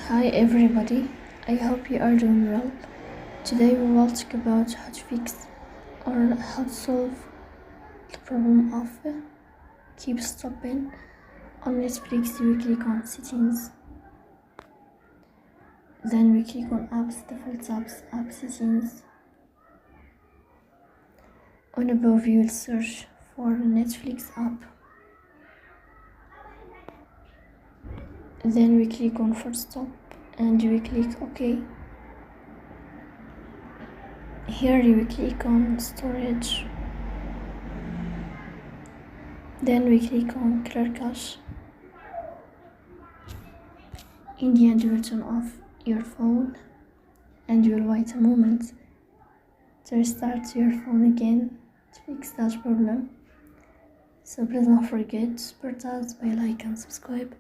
Hi everybody, I hope you are doing well. Today we will talk about how to fix or how to solve the problem of keep stopping on Netflix. We click on settings, then we click on apps, default apps, app settings. On above you will search for Netflix app. Then we click on force stop and we click OK. Here you will click on storage. Then we click on clear cache. In the end you will turn off your phone and you will wait a moment to restart your phone again to fix that problem. So please don't forget to support us by like and subscribe.